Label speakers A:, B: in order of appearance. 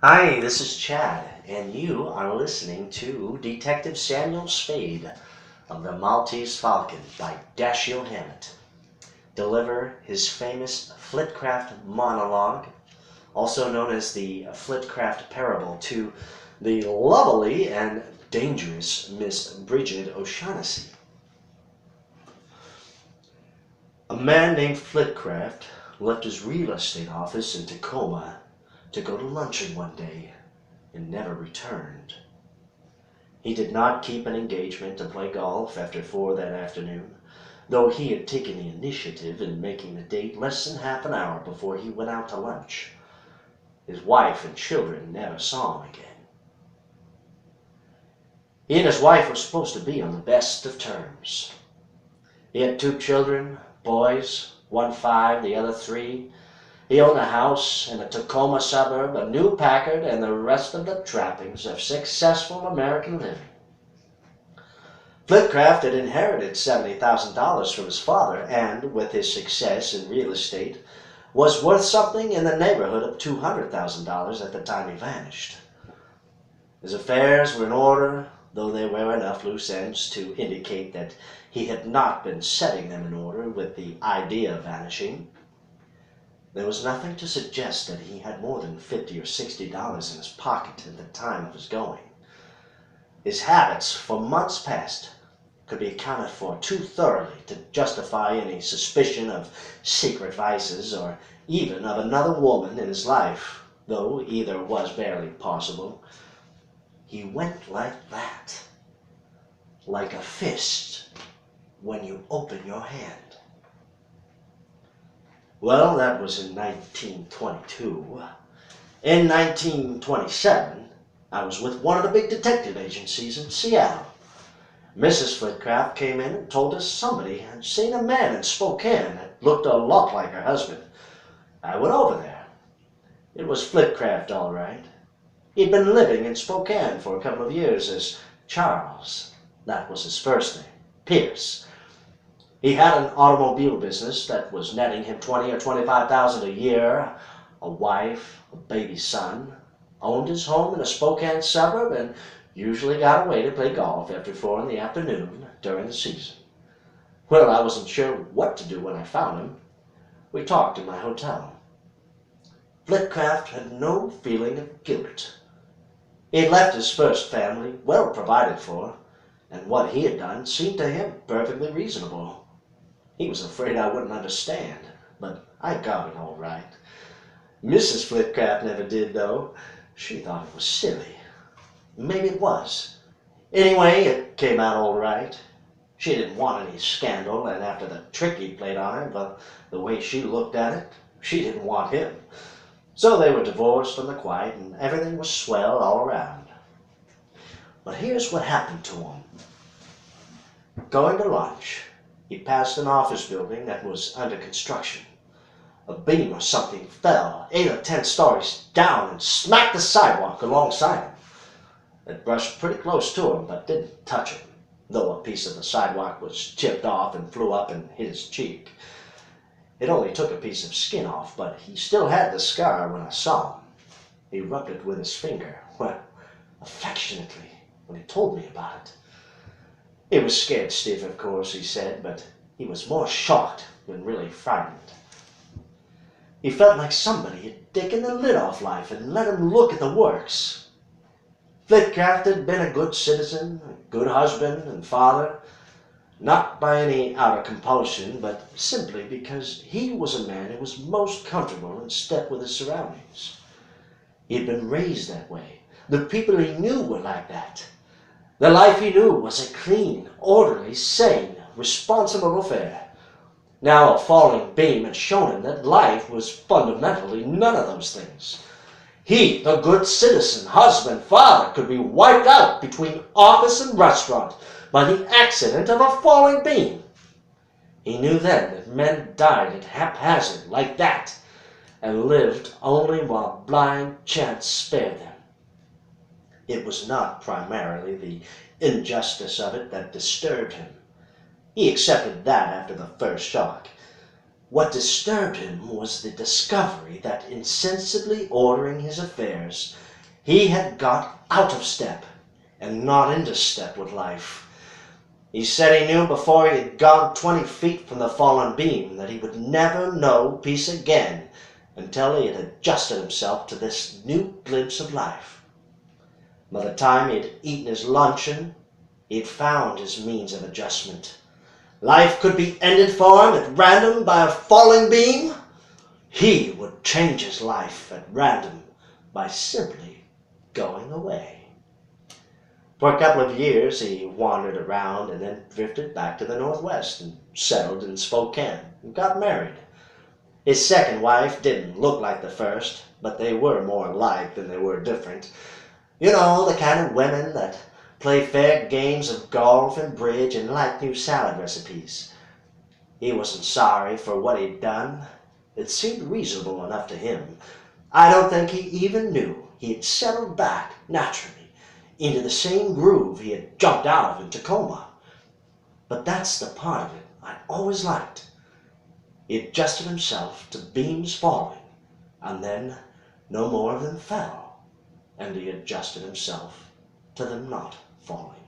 A: Hi, this is Chad, and you are listening to Detective Samuel Spade of the Maltese Falcon by Dashiell Hammett. Deliver his famous Flitcraft monologue, also known as the Flitcraft Parable, to the lovely and dangerous Miss Bridget O'Shaughnessy. A man named Flitcraft left his real estate office in Tacoma to go to luncheon one day and never returned. He did not keep an engagement to play golf after 4 that afternoon, though he had taken the initiative in making the date less than half an hour before he went out to lunch. His wife and children never saw him again. He and his wife were supposed to be on the best of terms. He had 2 children, boys, one 5, the other 3. He owned a house in a Tacoma suburb, a new Packard, and the rest of the trappings of successful American living. Flitcraft had inherited $70,000 from his father and, with his success in real estate, was worth something in the neighborhood of $200,000 at the time he vanished. His affairs were in order, though there were enough loose ends to indicate that he had not been setting them in order with the idea of vanishing. There was nothing to suggest that he had more than $50 or $60 in his pocket at the time of his going. His habits for months past could be accounted for too thoroughly to justify any suspicion of secret vices or even of another woman in his life, though either was barely possible. He went like that, like a fist when you open your hand. Well, that was in 1922. In 1927, I was with one of the big detective agencies in Seattle. Mrs. Flitcraft came in and told us somebody had seen a man in Spokane that looked a lot like her husband. I went over there. It was Flitcraft, all right. He'd been living in Spokane for a couple of years as Charles. That was his first name, Pierce. He had an automobile business that was netting him $20,000 or $25,000 a year, a wife, a baby son, owned his home in a Spokane suburb, and usually got away to play golf after 4 in the afternoon during the season. Well, I wasn't sure what to do when I found him. We talked in my hotel. Flitcraft had no feeling of guilt. He had left his first family well provided for, and what he had done seemed to him perfectly reasonable. He was afraid I wouldn't understand, but I got it all right. Mrs. Flitcraft never did, though. She thought it was silly. Maybe it was. Anyway, it came out all right. She didn't want any scandal, and after the trick he played on her, but the way she looked at it, she didn't want him. So they were divorced on the quiet, and everything was swell all around. But here's what happened to him. Going to lunch, he passed an office building that was under construction. A beam or something fell 8 or 10 stories down and smacked the sidewalk alongside him. It brushed pretty close to him, but didn't touch him, though a piece of the sidewalk was chipped off and flew up and hit his cheek. It only took a piece of skin off, but he still had the scar when I saw him. He rubbed it with his finger, well, affectionately, when he told me about it. He was scared stiff, of course, he said, but he was more shocked than really frightened. He felt like somebody had taken the lid off life and let him look at the works. Flitcraft had been a good citizen, a good husband and father, not by any outer compulsion, but simply because he was a man who was most comfortable in step with his surroundings. He had been raised that way. The people he knew were like that. The life he knew was a clean, orderly, sane, responsible affair. Now a falling beam had shown him that life was fundamentally none of those things. He, the good citizen, husband, father, could be wiped out between office and restaurant by the accident of a falling beam. He knew then that men died at haphazard like that and lived only while blind chance spared them. It was not primarily the injustice of it that disturbed him. He accepted that after the first shock. What disturbed him was the discovery that insensibly ordering his affairs He had got out of step and not into step with life. He said he knew before he had gone 20 feet from the fallen beam that he would never know peace again until he had adjusted himself to this new glimpse of life. By the time he had eaten his luncheon, he had found his means of adjustment. Life could be ended for him at random by a falling beam. He would change his life at random by simply going away. For a couple of years he wandered around and then drifted back to the Northwest and settled in Spokane and got married. His second wife didn't look like the first, but they were more alike than they were different. You know, the kind of women that play fair games of golf and bridge and like new salad recipes. He wasn't sorry for what he'd done. It seemed reasonable enough to him. I don't think he even knew he had settled back naturally into the same groove he had jumped out of in Tacoma. But that's the part of it I always liked. He adjusted himself to beams falling, and then no more of them fell, and he adjusted himself to them not falling.